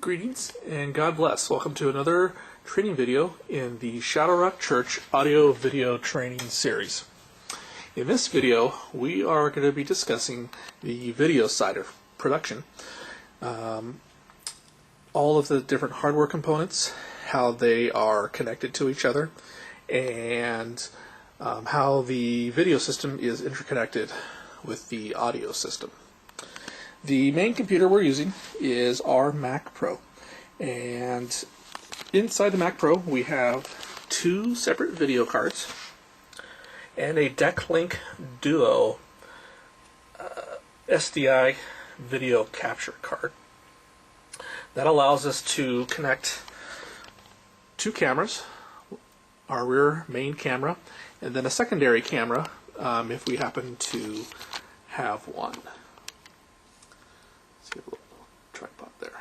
Greetings and God bless. Welcome to another training video in the Shadow Rock Church audio video training series. In this video, we are going to be discussing the video side of production. All of the different hardware components, how they are connected to each other, and how the video system is interconnected with the audio system. The main computer we're using is our Mac Pro, and inside the Mac Pro we have two separate video cards and a declink Duo SDI video capture card. That allows us to connect two cameras, our rear main camera, and then a secondary camera if we happen to have one. A little tripod there.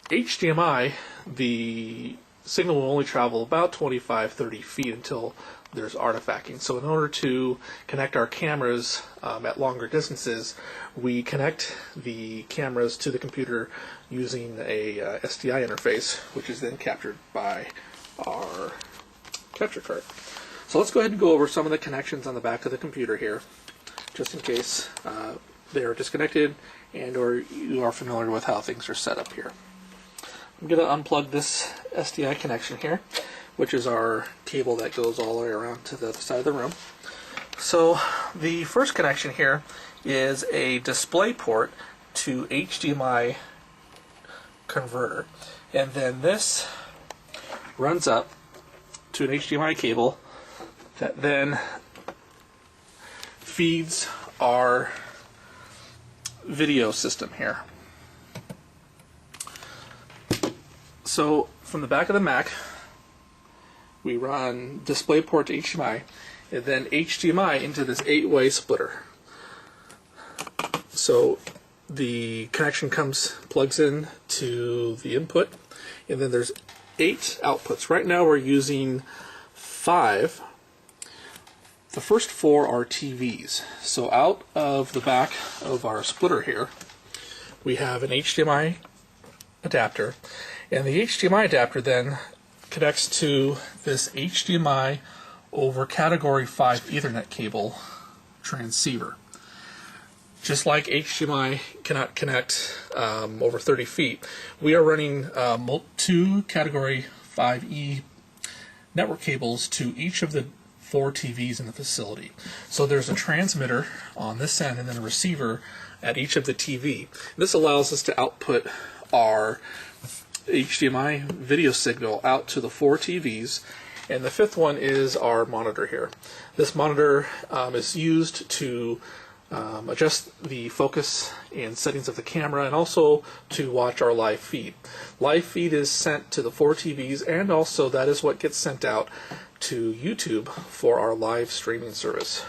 HDMI, the signal will only travel about 25-30 feet until there's artifacting. So in order to connect our cameras at longer distances, we connect the cameras to the computer using a SDI interface, which is then captured by our capture card. So let's go ahead and go over some of the connections on the back of the computer here, just in case they are disconnected and or you are familiar with how things are set up here. I'm going to unplug this SDI connection here, which is our cable that goes all the way around to the other side of the room. So the first connection here is a Displayport to HDMI converter, and then this runs up to an HDMI cable that then feeds our video system here. So from the back of the Mac, we run Displayport to HDMI, and then HDMI into this 8-way splitter. So the connection plugs in to the input, and then there's 8 outputs. Right now we're using 5. The first 4 are TVs. So out of the back of our splitter here, we have an HDMI adapter, and the HDMI adapter then connects to this HDMI over Category 5 Ethernet cable transceiver. Just like HDMI cannot connect over 30 feet, we are running 2 Category 5E network cables to each of the 4 TVs in the facility. So there's a transmitter on this end and then a receiver at each of the TV. This allows us to output our HDMI video signal out to the 4 TVs, and the 5th one is our monitor here. This monitor is used to adjust the focus and settings of the camera, and also to watch our live feed. Live feed is sent to the 4 TVs, and also that is what gets sent out to YouTube for our live streaming service.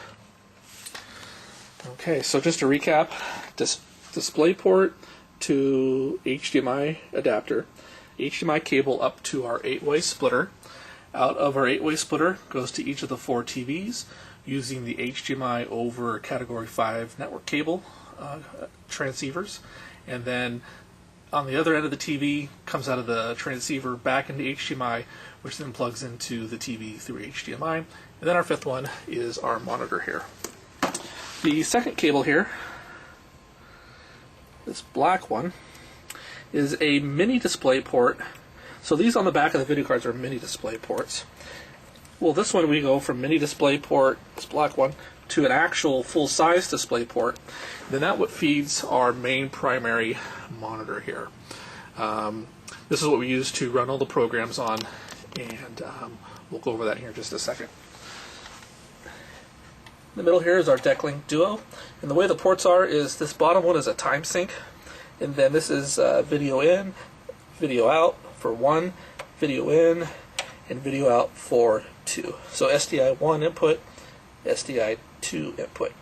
Okay, so just to recap, Displayport to HDMI adapter, HDMI cable up to our 8-way splitter. Out of our 8-way splitter goes to each of the 4 TVs using the HDMI over Category 5 network cable transceivers, and then on the other end of the TV comes out of the transceiver back into HDMI, which then plugs into the TV through HDMI. And then our 5th one is our monitor here. The second cable here, this black one, is a mini display port. So these on the back of the video cards are mini display ports. Well, this one we go from mini display port, this black one, to an actual full-size display port. Then that what feeds our main primary monitor here. This is what we use to run all the programs on, and we'll go over that here in just a second. In the middle here is our declink Duo, and the way the ports are is this bottom one is a time sync, and then this is video in, video out for 1, video in, and video out for 2. So SDI 1 input, SDI 2 input.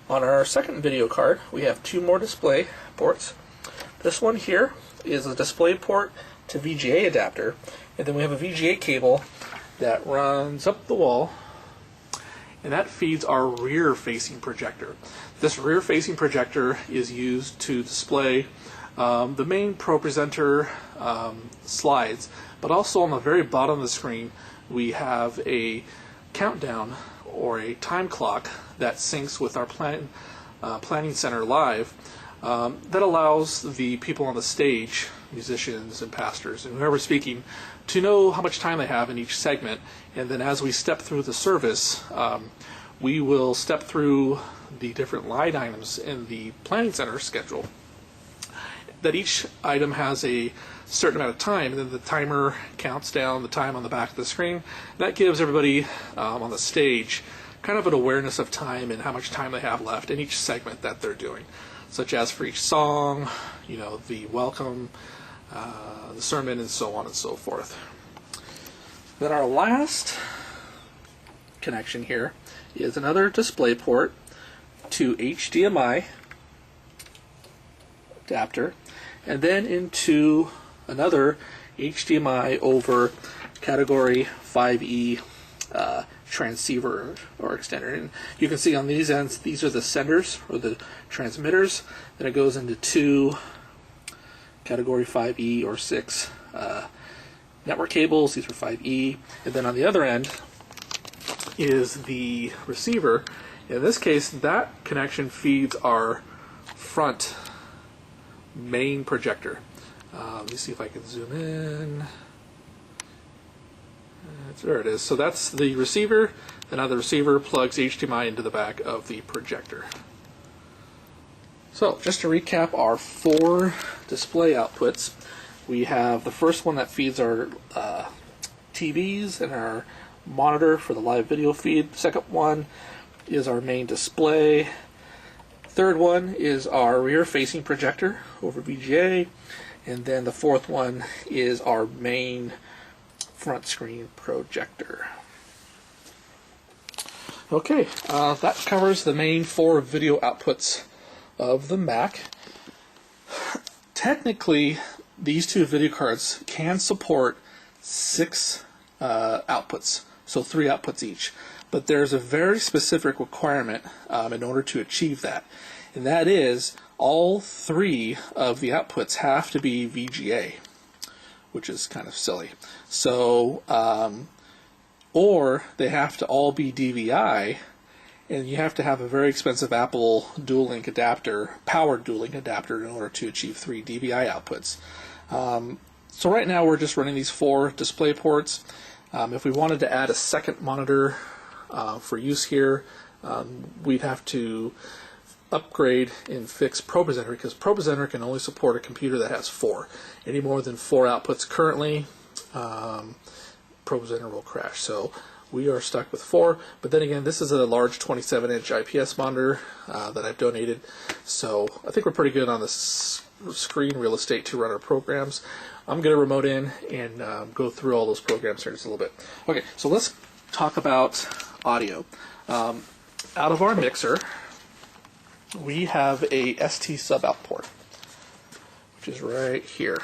On our second video card, we have 2 more display ports. This one here is a display port to Vga adapter, and then we have a Vga cable that runs up the wall, and that feeds our rear-facing projector. This rear-facing projector is used to display the main ProPresenter slides, but also on the very bottom of the screen we have a countdown or a time clock that syncs with our planning center live that allows the people on the stage, musicians and pastors and whoever's speaking, to know how much time they have in each segment. And then as we step through the service, we will step through the different line items in the planning center schedule. That each item has a certain amount of time, and then the timer counts down the time on the back of the screen. That gives everybody on the stage kind of an awareness of time and how much time they have left in each segment that they're doing, such as for each song, you know, the welcome, the sermon, and so on and so forth. Then our last connection here is another Displayport to Hdmi adapter, and then into another HDMI over category 5E transceiver or extender. And you can see on these ends, these are the senders or the transmitters. Then it goes into two category 5E or 6 network cables. These are 5E. And then on the other end is the receiver. In this case, that connection feeds our front main projector. Let me see if I can zoom in. There it is. So that's the receiver, and now the receiver plugs HDMI into the back of the projector. So just to recap our 4 display outputs, we have the first one that feeds our TVs and our monitor for the live video feed. The second one is our main display. Third one is our rear-facing projector over VGA, and then the fourth one is our main front screen projector. Okay, that covers the main 4 video outputs of the Mac. Technically, these 2 video cards can support 6 outputs, so 3 outputs each. But there's a very specific requirement in order to achieve that, and that is all 3 of the outputs have to be VGA, which is kind of silly. So, or they have to all be DVI, and you have to have a very expensive Apple dual link adapter, powered dual link adapter, in order to achieve 3 DVI outputs. So right now we're just running these 4 display ports. If we wanted to add a second monitor for use here, we'd have to upgrade and fix ProPresenter, because ProPresenter can only support a computer that has 4. Any more than 4 outputs currently, ProPresenter will crash. So we are stuck with 4. But then again, this is a large 27-inch IPS monitor that I've donated, so I think we're pretty good on this screen real estate to run our programs. I'm going to remote in and go through all those programs here in just a little bit. Okay, so let's talk about audio. Out of our mixer, we have a ST sub-out port, which is right here.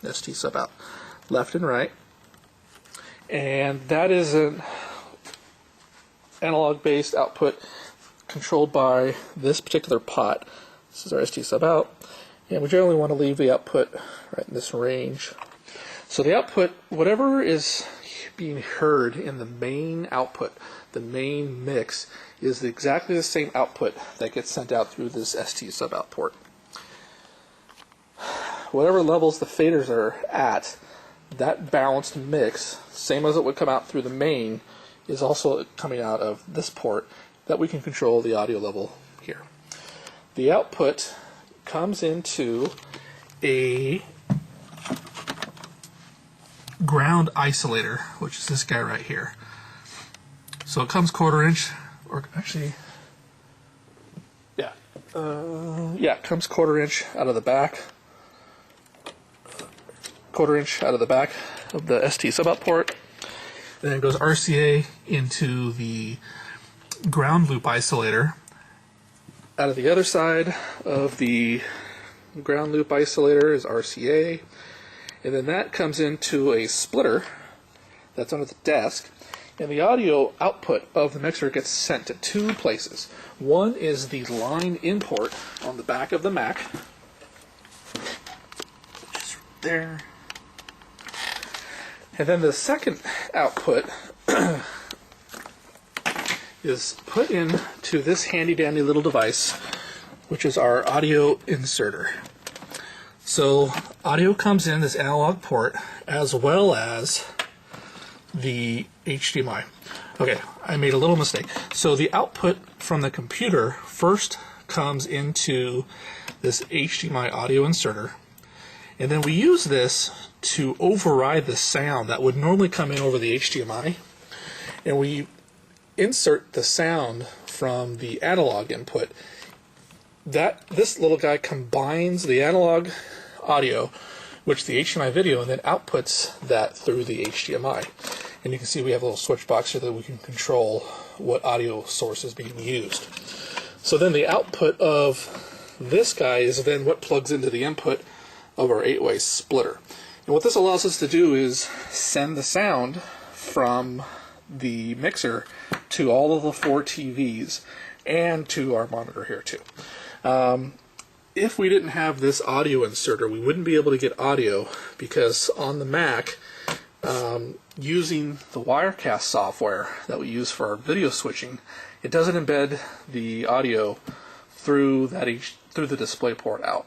ST sub-out, left and right. And that is an analog-based output controlled by this particular pot. This is our ST sub-out. And we generally want to leave the output right in this range. So the output, whatever is being heard in the main output, the main mix, is exactly the same output that gets sent out through this ST sub-out port. Whatever levels the faders are at, that balanced mix, same as it would come out through the main, is also coming out of this port that we can control the audio level here. The output comes into a ground isolator, which is this guy right here. So it comes 1/4 inch, or actually, it comes 1/4 inch out of the back, 1/4 inch out of the back of the ST sub-out port. Then it goes RCA into the ground loop isolator. Out of the other side of the ground loop isolator is RCA, and then that comes into a splitter that's under the desk, And the audio output of the mixer gets sent to two places. One is the line import on the back of the Mac, which is right there. And then the second output is put into this handy-dandy little device, which is our audio inserter. So audio comes in this analog port as well as the HDMI. Okay, I made a little mistake. So the output from the computer first comes into this HDMI audio inserter, and then we use this to override the sound that would normally come in over the HDMI, and we insert the sound from the analog input. This little guy combines the analog audio which the HDMI video, and then outputs that through the HDMI. And you can see we have a little switch box here that we can control what audio source is being used. So then the output of this guy is then what plugs into the input of our 8-way splitter. And what this allows us to do is send the sound from the mixer to all of the 4 TVs and to our monitor here too. If we didn't have this audio inserter, we wouldn't be able to get audio, because on the Mac, using the Wirecast software that we use for our video switching, it doesn't embed the audio through the Displayport out.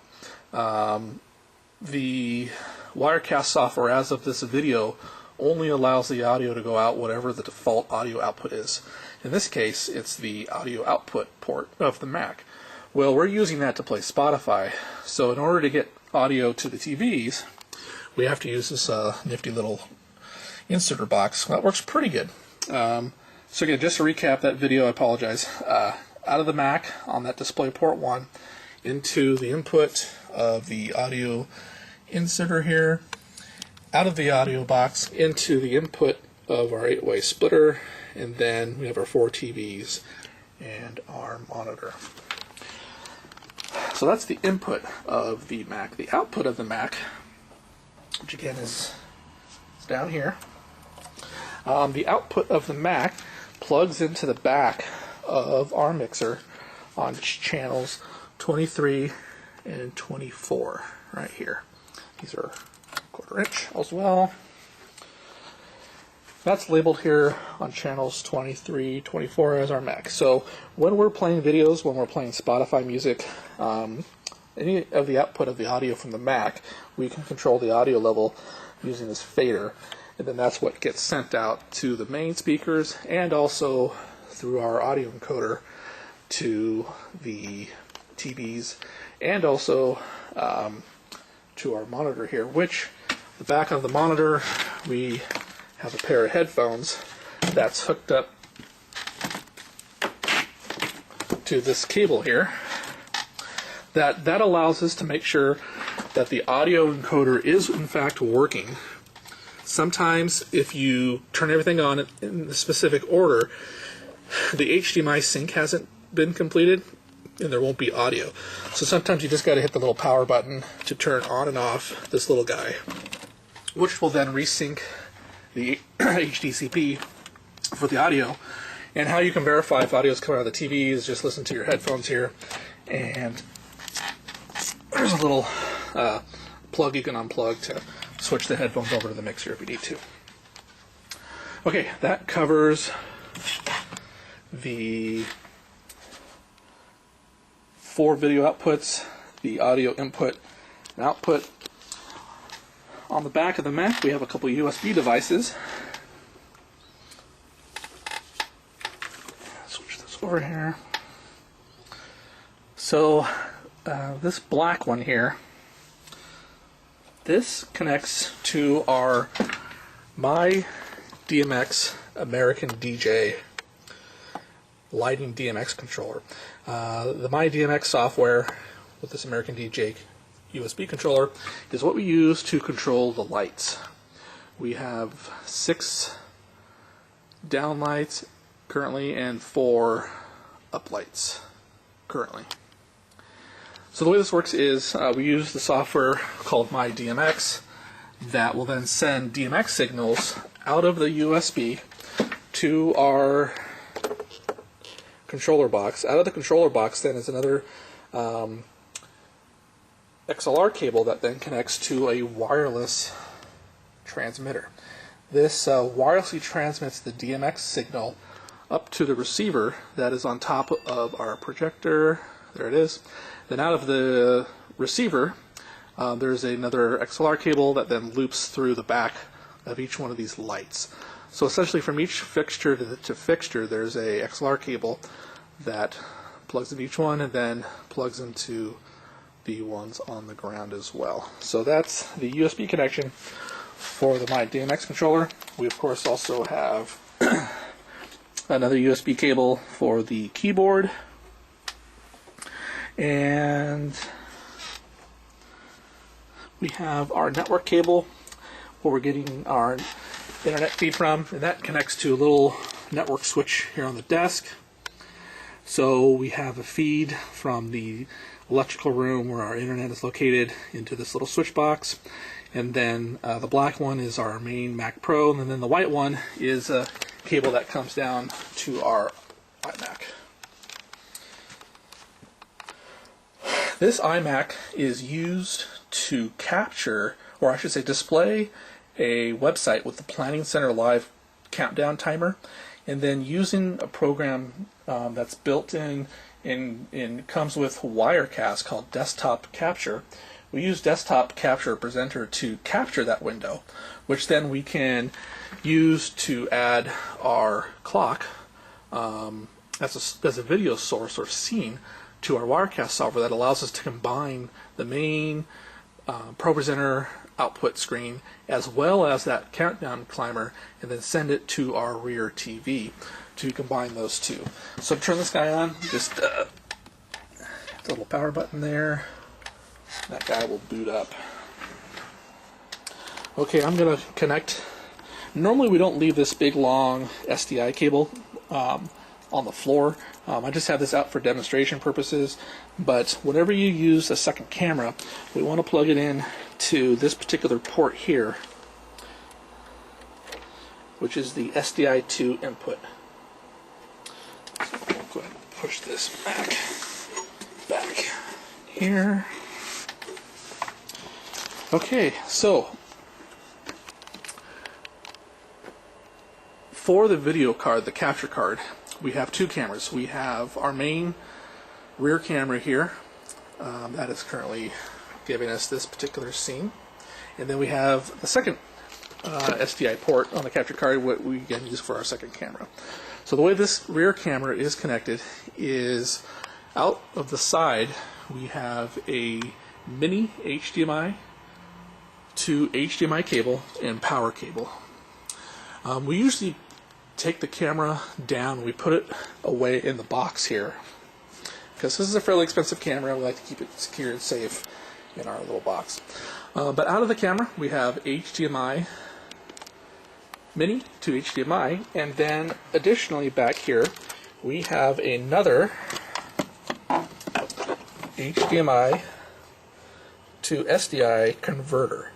The Wirecast software, as of this video, only allows the audio to go out whatever the default audio output is. In this case, it's the audio output port of the Mac. Well, we're using that to play Spotify, so in order to get audio to the TVs, we have to use this nifty little inserter box. Well, that works pretty good. So again, just to recap that video, I apologize. Out of the Mac on that DisplayPort 1 into the input of the audio inserter here, out of the audio box into the input of our 8-way splitter, and then we have our 4 TVs and our monitor. So that's the input of the Mac. The output of the Mac, which again is down here, the output of the Mac plugs into the back of our mixer on channels 23 and 24 right here. These are 1/4 inch as well. That's labeled here on channels 23, 24 as our Mac. So when we're playing videos, when we're playing Spotify music, any of the output of the audio from the Mac, we can control the audio level using this fader. And then that's what gets sent out to the main speakers and also through our audio encoder to the TVs and also to our monitor here, which the back of the monitor, we have a pair of headphones that's hooked up to this cable here. That allows us to make sure that the audio encoder is in fact working. Sometimes if you turn everything on in the specific order, the HDMI sync hasn't been completed and there won't be audio. So sometimes you just got to hit the little power button to turn on and off this little guy, which will then resync the HDCP for the audio. And how you can verify if audio is coming out of the TV is just listen to your headphones here, and there's a little plug you can unplug to switch the headphones over to the mixer if you need to. Okay, that covers the 4 video outputs, the audio input and output. On the back of the Mac, we have a couple USB devices. Switch this over here. So, this black one here, this connects to our My Dmx American DJ lighting Dmx controller. The My Dmx software with this American DJ USB controller is what we use to control the lights. We have 6 down lights currently and 4 up lights currently. So the way this works is we use the software called My Dmx that will then send DMX signals out of the USB to our controller box. Out of the controller box then is another XLR cable that then connects to a wireless transmitter. This wirelessly transmits the DMX signal up to the receiver that is on top of our projector. There it is. Then out of the receiver, there's another XLR cable that then loops through the back of each one of these lights. So essentially from each fixture to fixture, there's a XLR cable that plugs in each one and then plugs into the ones on the ground as well. So that's the USB connection for the my Dmx controller. We of course also have another USB cable for the keyboard, and we have our network cable where we're getting our internet feed from, and that connects to a little network switch here on the desk. So we have a feed from the electrical room where our internet is located into this little switch box, and then the black one is our main Mac Pro, and then the white one is a cable that comes down to our iMac. This iMac is used to capture, or I should say display, a website with the Planning Center Live countdown timer, and then using a program that's built in and comes with Wirecast called Desktop Capture. We use Desktop Capture Presenter to capture that window, which then we can use to add our clock as a video source or scene to our Wirecast software that allows us to combine the main ProPresenter output screen as well as that countdown timer and then send it to our rear TV to combine those two. So turn this guy on, just the little power button there. That guy will boot up. Okay, I'm going to connect. Normally we don't leave this big long SDI cable on the floor. I just have this out for demonstration purposes, but whenever you use a second camera, we want to plug it in to this particular port here, which is the SDI2 input. So we'll go ahead and push this back here. Okay, so for the video card, the capture card, we have two cameras. We have our main rear camera here that is currently giving us this particular scene, and then we have the second SDI port on the capture card, what we can use for our second camera. So the way this rear camera is connected is out of the side we have a mini HDMI to HDMI cable and power cable. We usually take the camera down, we put it away in the box here because this is a fairly expensive camera. We like to keep it secure and safe in our little box. But out of the camera we have HDMI mini to HDMI, and then additionally back here we have another HDMI to SDI converter.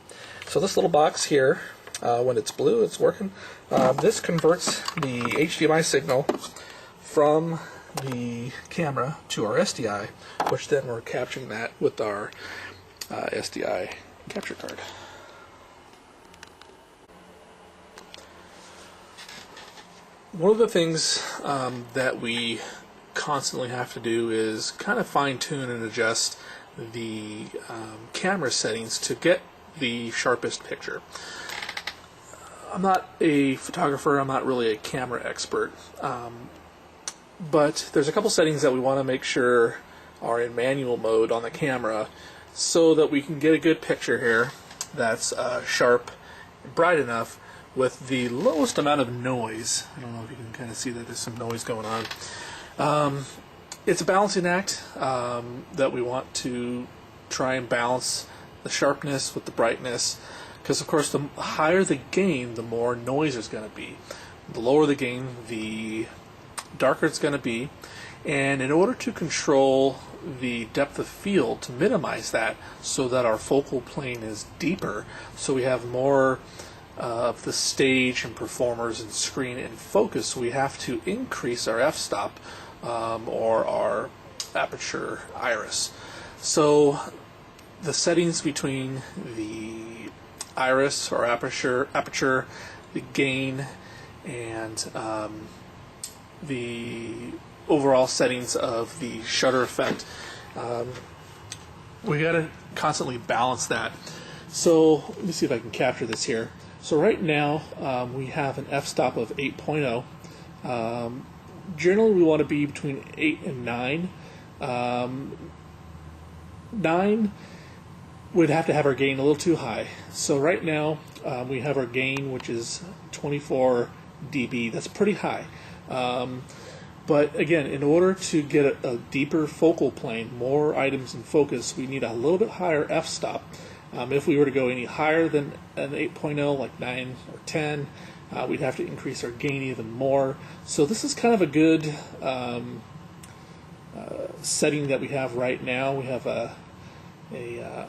So this little box here, when it's blue, it's working. This converts the HDMI signal from the camera to our SDI, which then we're capturing that with our SDI capture card. One of the things that we constantly have to do is kind of fine-tune and adjust the camera settings to get the sharpest picture. I'm not a photographer, I'm not really a camera expert, but there's a couple settings that we want to make sure are in manual mode on the camera so that we can get a good picture here that's sharp and bright enough with the lowest amount of noise. I don't know if you can kind of see that there's some noise going on. It's a balancing act that we want to try and balance the sharpness with the brightness, because of course the higher the gain, the more noise there's going to be. The lower the gain, the darker it's going to be, and in order to control the depth of field, to minimize that so that our focal plane is deeper, so we have more of the stage and performers and screen in focus, we have to increase our f-stop or our aperture iris. So the settings between the iris or aperture, the gain, and the overall settings of the shutter effect, we got to constantly balance that. So let me see if I can capture this here. So right now we have an f-stop of 8.0. Generally we want to be between 8 and 9. 9 would have to have our gain a little too high. So right now we have our gain, which is 24 dB. That's pretty high. But again, in order to get a deeper focal plane, more items in focus, we need a little bit higher f-stop. If we were to go any higher than an 8.0, like 9 or 10, we'd have to increase our gain even more. So this is kind of a good setting that we have right now. We have a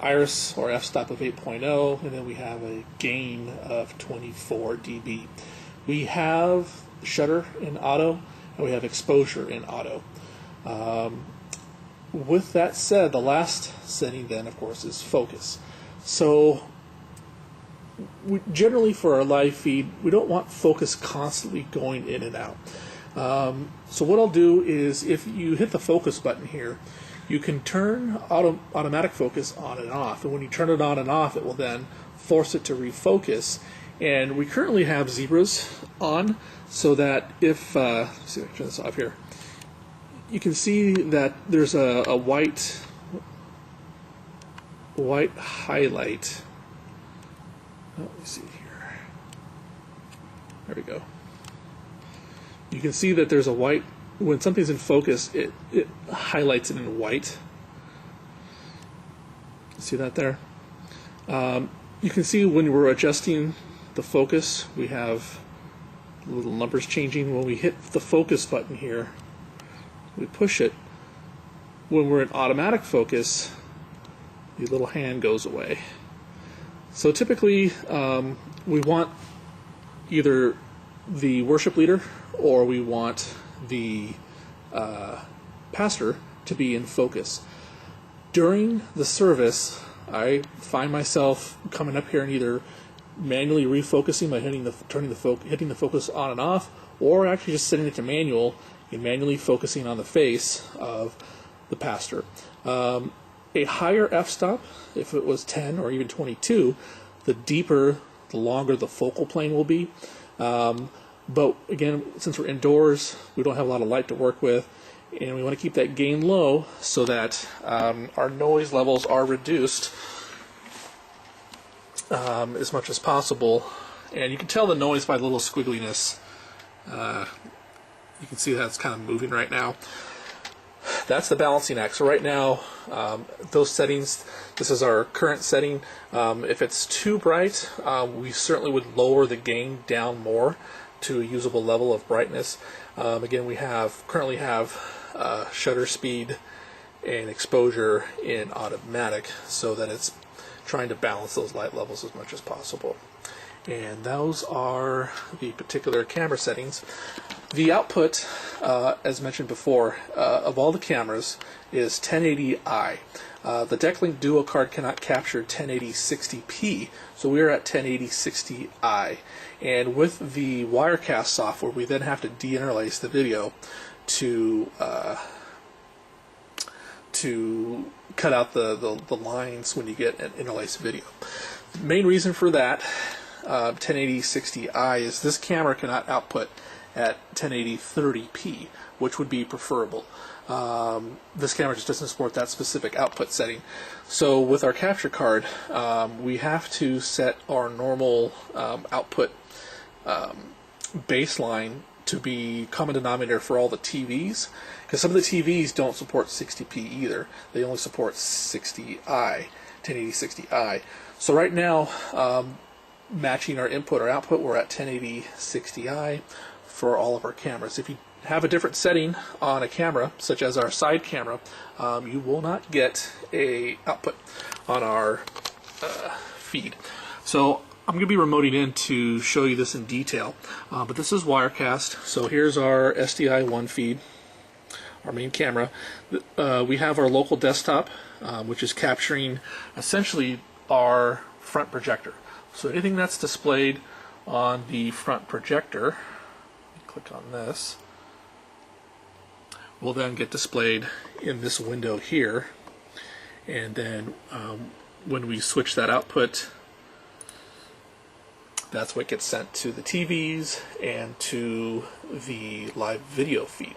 iris or f-stop of 8.0, and then we have a gain of 24 dB. We have shutter in auto, and we have exposure in auto. With that said, the last setting then, of course, is focus. So generally for our live feed, we don't want focus constantly going in and out. So what I'll do is, if you hit the focus button here, you can turn automatic focus on and off, and when you turn it on and off, it will then force it to refocus. And we currently have zebras on, so that if let's see if I can turn this off here, you can see that there's a white highlight. Oh, let me see here. There we go. You can see that there's a white, when something's in focus, it highlights it in white. See that there? You can see when we're adjusting the focus, we have little numbers changing. When we hit the focus button here, we push it. When we're in automatic focus, the little hand goes away. So typically we want either the worship leader or we want the pastor to be in focus. During the service, I find myself coming up here and either manually refocusing by hitting the focus on and off, or actually just setting it to manual and manually focusing on the face of the pastor. A higher f-stop, if it was 10 or even 22, the deeper, the longer the focal plane will be. But again, since we're indoors, we don't have a lot of light to work with, and we want to keep that gain low so that our noise levels are reduced as much as possible. And you can tell the noise by the little squiggliness. You can see that it's kind of moving right now. That's the balancing act. So right now, those settings, this is our current setting. If it's too bright, we certainly would lower the gain down more to a usable level of brightness. Again, we currently have shutter speed and exposure in automatic, so that it's trying to balance those light levels as much as possible. And those are the particular camera settings. The output, as mentioned before, of all the cameras is 1080i. The Declink Duo card cannot capture 1080 60p, so we're at 1080 60i. And with the Wirecast software, we then have to deinterlace the video to cut out the lines when you get an interlaced video. The main reason for that 1080 60i is this camera cannot output at 1080 30p, which would be preferable. This camera just doesn't support that specific output setting. So with our capture card, we have to set our normal output baseline to be common denominator for all the TVs, because some of the TVs don't support 60p either. They only support 60i, 1080 60i. So right now, matching our input or output, we're at 1080 60i for all of our cameras. If you have a different setting on a camera, such as our side camera, you will not get a output on our feed. So I'm going to be remoting in to show you this in detail, but this is Wirecast. So here's our SDI1 feed, our main camera. We have our local desktop, which is capturing essentially our front projector. So anything that's displayed on the front projector, click on this, will then get displayed in this window here. And then when we switch that output, that's what gets sent to the TVs and to the live video feed.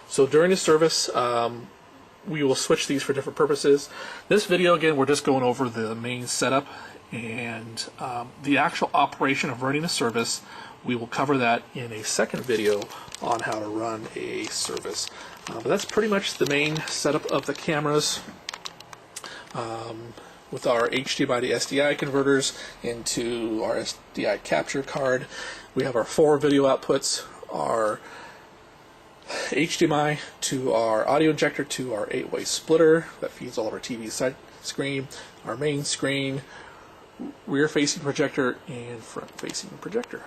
So during the service, we will switch these for different purposes. This video, again, we're just going over the main setup and the actual operation of running a service. We will cover that in a second video on how to run a service. But that's pretty much the main setup of the cameras. With our HDMI to SDI converters into our SDI capture card. We have our 4 video outputs, our HDMI to our audio injector to our 8-way splitter that feeds all of our TV side screen, our main screen, rear-facing projector, and front-facing projector.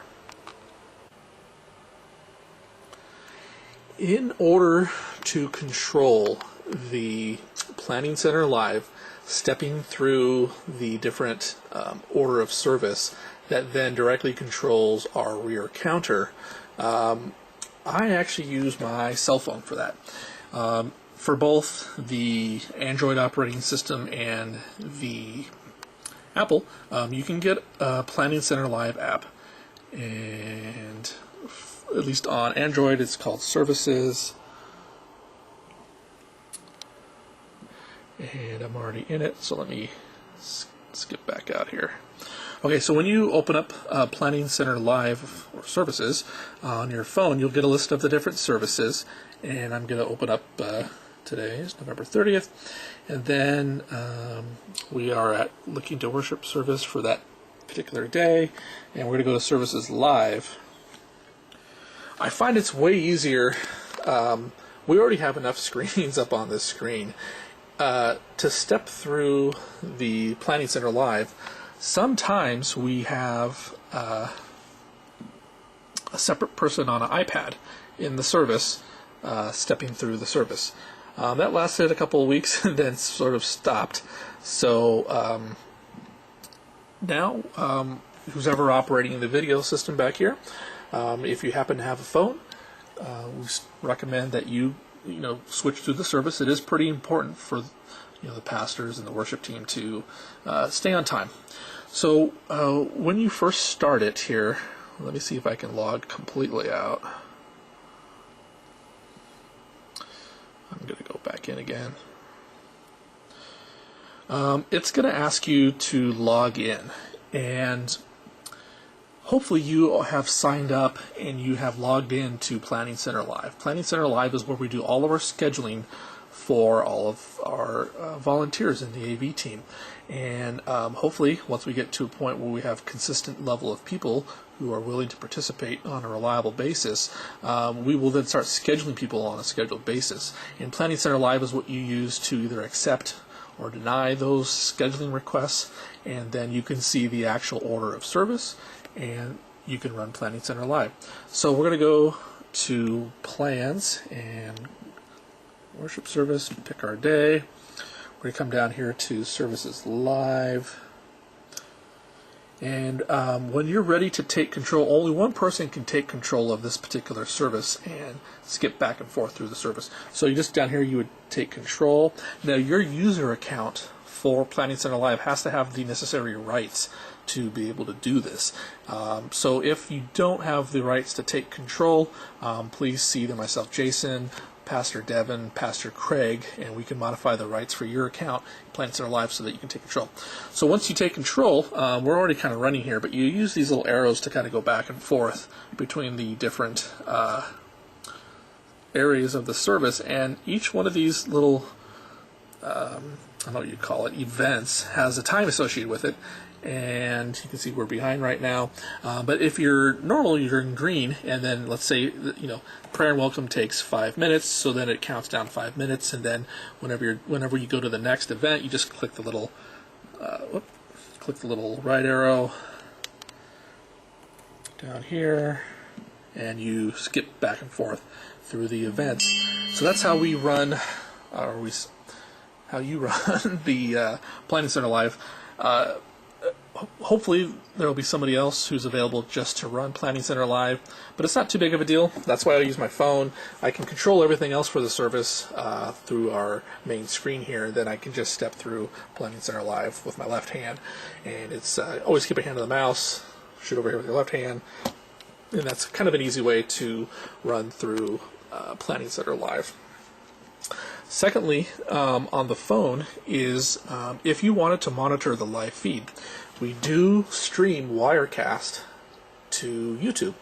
In order to control the Planning Center Live, stepping through the different order of service that then directly controls our rear counter, I actually use my cell phone for that. For both the Android operating system and the Apple, you can get a Planning Center Live app, and at least on Android it's called Services. And I'm already in it, so let me skip back out here. Okay, so when you open up Planning Center Live or Services on your phone, you'll get a list of the different services. And I'm going to open up today is November 30th. And then we are at Looking to Worship service for that particular day. And we're going to go to Services Live. I find it's way easier. We already have enough screens up on this screen. To step through the Planning Center Live, sometimes we have a separate person on an iPad in the service stepping through the service. That lasted a couple of weeks and then sort of stopped. So now, who's ever operating the video system back here, if you happen to have a phone, we recommend that you switch to the service. It is pretty important for the pastors and the worship team to stay on time. So when you first start it here, let me see if I can log completely out. I'm going to go back in again. It's going to ask you to log in, and hopefully you have signed up and you have logged in to Planning Center Live. Planning Center Live is where we do all of our scheduling for all of our volunteers in the AV team. And hopefully once we get to a point where we have consistent level of people who are willing to participate on a reliable basis, we will then start scheduling people on a scheduled basis. And Planning Center Live is what you use to either accept or deny those scheduling requests, and then you can see the actual order of service, and you can run Planning Center Live. So we're going to go to Plans and Worship Service, pick our day. We're going to come down here to Services Live. And when you're ready to take control, only one person can take control of this particular service and skip back and forth through the service. So you just down here, you would take control. Now your user account for Planning Center Live has to have the necessary rights to be able to do this. So if you don't have the rights to take control, please see either myself, Jason, Pastor Devin, Pastor Craig, and we can modify the rights for your account in Planning Center Live so that you can take control. So once you take control, we're already kind of running here, but you use these little arrows to kind of go back and forth between the different areas of the service, and each one of these little I don't know what you call it, events has a time associated with it. And you can see we're behind right now. But if you're in green, and then let's say prayer and welcome takes 5 minutes, so then it counts down 5 minutes, and then whenever you go to the next event, you just click the little right arrow, down here, and you skip back and forth through the events. So that's how we run, how you run the Planning Center Live. Hopefully there will be somebody else who's available just to run Planning Center Live, but it's not too big of a deal. That's why I use my phone. I can control everything else for the service through our main screen here. Then I can just step through Planning Center Live with my left hand, and it's always keep a hand on the mouse, shoot over here with your left hand, and that's kind of an easy way to run through Planning Center Live. Secondly, on the phone is if you wanted to monitor the live feed. We do stream Wirecast to YouTube,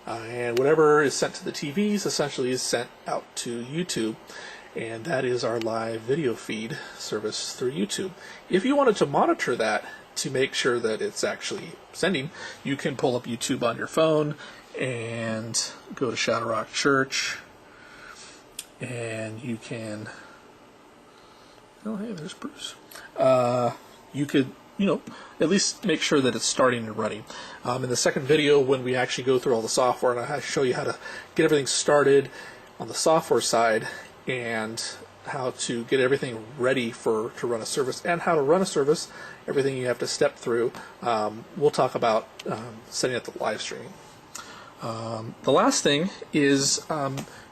and whatever is sent to the TVs essentially is sent out to YouTube, and that is our live video feed service through YouTube. If you wanted to monitor that to make sure that it's actually sending, you can pull up YouTube on your phone and go to Shadow Rock Church, and you can, oh hey, there's Bruce. You could, at least make sure that it's starting and running. In the second video, when we actually go through all the software, and I show you how to get everything started on the software side, and how to get everything ready to run a service, and how to run a service, everything you have to step through, we'll talk about setting up the live streaming. The last thing is,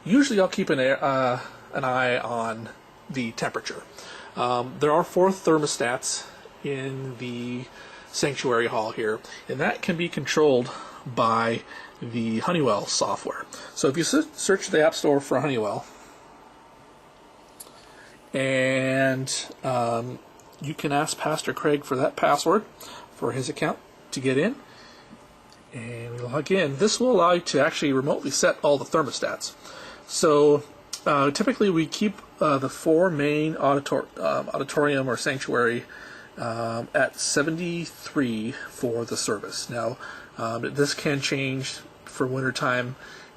usually I'll keep an eye on the temperature. There are 4 thermostats in the sanctuary hall here, and that can be controlled by the Honeywell software. So if you search the App Store for Honeywell, and you can ask Pastor Craig for that password for his account to get in, and log in. This will allow you to actually remotely set all the thermostats. So typically we keep the 4 main auditorium or sanctuary at 73 for the service. Now, this can change for wintertime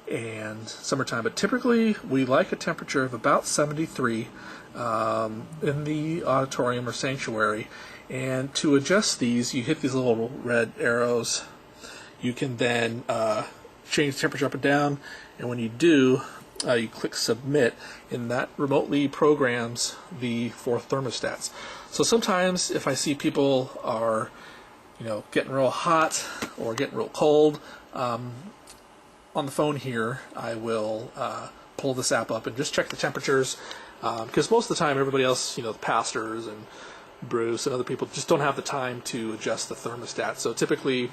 and summertime, but typically we like a temperature of about 73 in the auditorium or sanctuary. And to adjust these, you hit these little red arrows. You can then change the temperature up and down, and when you do, you click submit, and that remotely programs the 4 thermostats. So sometimes if I see people are getting real hot or getting real cold, on the phone here I will pull this app up and just check the temperatures, because most of the time everybody else, the pastors and Bruce and other people just don't have the time to adjust the thermostat. So typically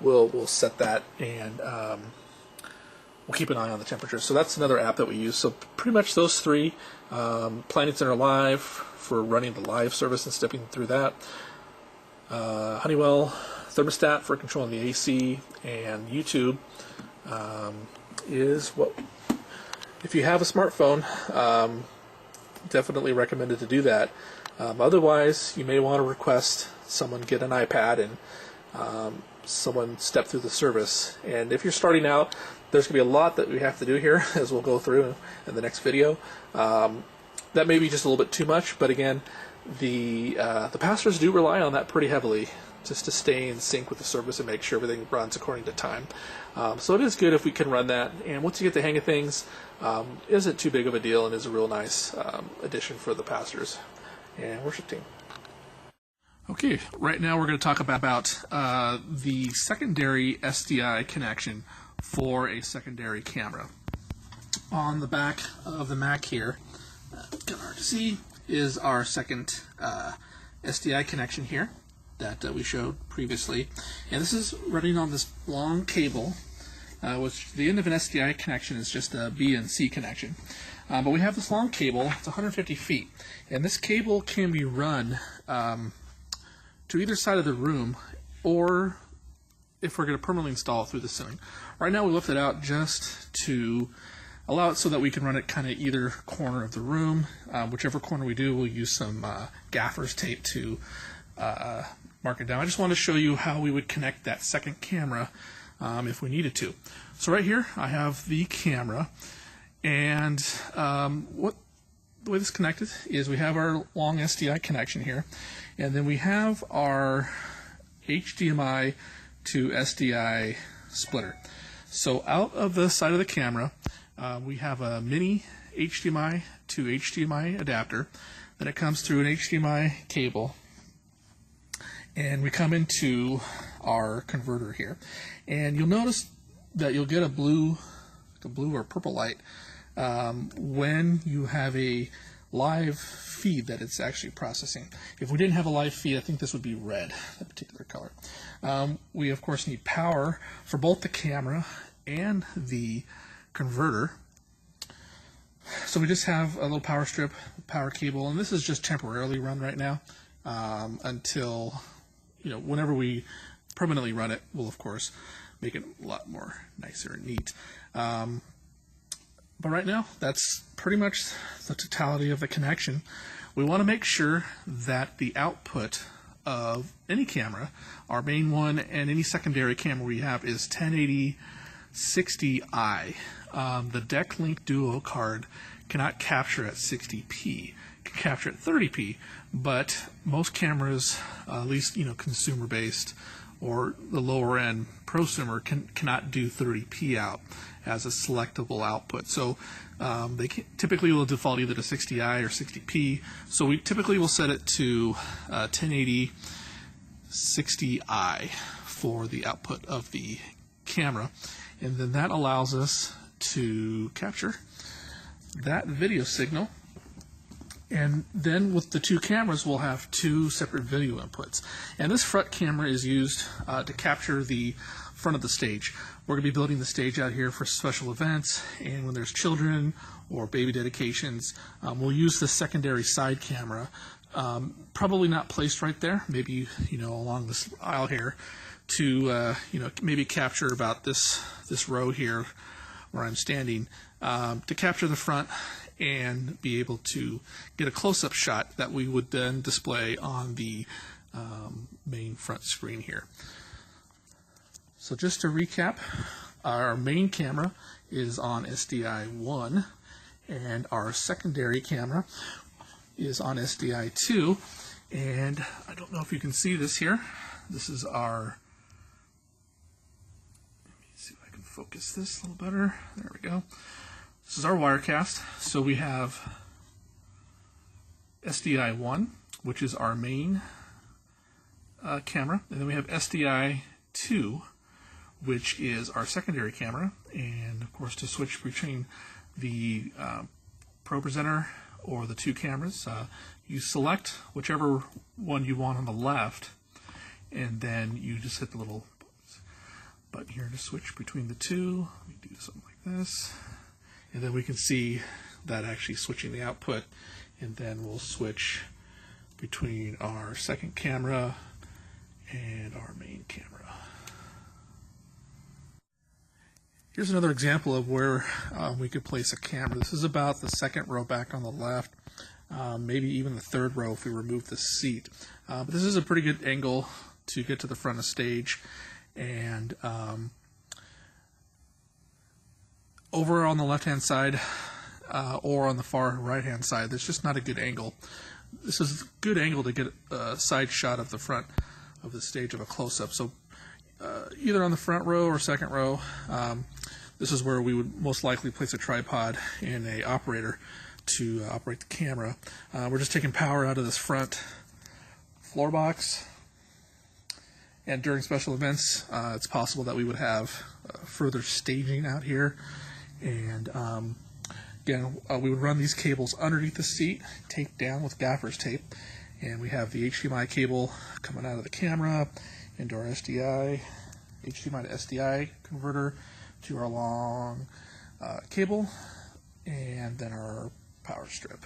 we'll set that, and we'll keep an eye on the temperature. So that's another app that we use. So pretty much those 3, Planning Center Live for running the live service and stepping through that, Honeywell thermostat for controlling the AC, and YouTube is what, if you have a smartphone, definitely recommended to do that. Otherwise, you may want to request someone get an iPad and someone step through the service. And if you're starting out, there's going to be a lot that we have to do here, as we'll go through in the next video. That may be just a little bit too much, but again, the pastors do rely on that pretty heavily, just to stay in sync with the service and make sure everything runs according to time. So it is good if we can run that, and once you get the hang of things, isn't too big of a deal, and is a real nice addition for the pastors and worship team. Okay, right now we're going to talk about the secondary SDI connection for a secondary camera. On the back of the Mac here, kind of hard to see, is our second SDI connection here that we showed previously. And this is running on this long cable, which the end of an SDI connection is just a B and C connection. But we have this long cable, it's 150 feet, and this cable can be run to either side of the room, or if we're going to permanently install it through the ceiling. Right now we left it out just to allow it so that we can run it kind of either corner of the room. Whichever corner we do, we'll use some gaffer's tape to mark it down. I just want to show you how we would connect that second camera if we needed to. So right here I have the camera, and the way this is connected is we have our long SDI connection here, and then we have our HDMI to SDI splitter. So out of the side of the camera, we have a mini HDMI to HDMI adapter. Then it comes through an HDMI cable, and we come into our converter here. And you'll notice that you'll get a blue or purple light when you have a live feed that it's actually processing. If we didn't have a live feed, I think this would be red, that particular color. We of course need power for both the camera and the converter. So we just have a little power strip, power cable, and this is just temporarily run right now until, whenever we permanently run it, we'll of course make it a lot more nicer and neat. But right now, that's pretty much the totality of the connection. We want to make sure that the output of any camera, our main one and any secondary camera we have, is 1080 60i. The Declink Duo card cannot capture at 60p. It can capture at 30p, but most cameras, at least consumer-based or the lower-end prosumer, cannot do 30p out as a selectable output. So they typically will default either to 60i or 60p. So we typically will set it to 1080 60i for the output of the camera, and then that allows us to capture that video signal. And then with the two cameras, we'll have two separate video inputs. And this front camera is used to capture the front of the stage. We're going to be building the stage out here for special events, and when there's children or baby dedications, we'll use the secondary side camera, probably not placed right there, maybe along this aisle here, to maybe capture about this row here where I'm standing, to capture the front and be able to get a close-up shot that we would then display on the main front screen here. So just to recap, our main camera is on SDI 1, and our secondary camera is on SDI 2. And I don't know if you can see this here. This is our, let me see if I can focus this a little better. There we go. This is our Wirecast. So we have SDI 1, which is our main camera, and then we have SDI 2, which is our secondary camera. And of course, to switch between the ProPresenter or the two cameras, you select whichever one you want on the left, and then you just hit the little button here to switch between the two. We do something like this, and then we can see that actually switching the output, and then we'll switch between our second camera and our main camera. Here's another example of where we could place a camera. This is about the second row back on the left, maybe even the third row if we remove the seat. But this is a pretty good angle to get to the front of stage. And over on the left-hand side or on the far right-hand side, there's just not a good angle. This is a good angle to get a side shot of the front of the stage of a close-up. So either on the front row or second row, this is where we would most likely place a tripod and a operator to operate the camera. We're just taking power out of this front floor box, and during special events, it's possible that we would have further staging out here. And again, we would run these cables underneath the seat, taped down with gaffer's tape, and we have the HDMI cable coming out of the camera into our HDMI to SDI converter to our long cable, and then our power strip.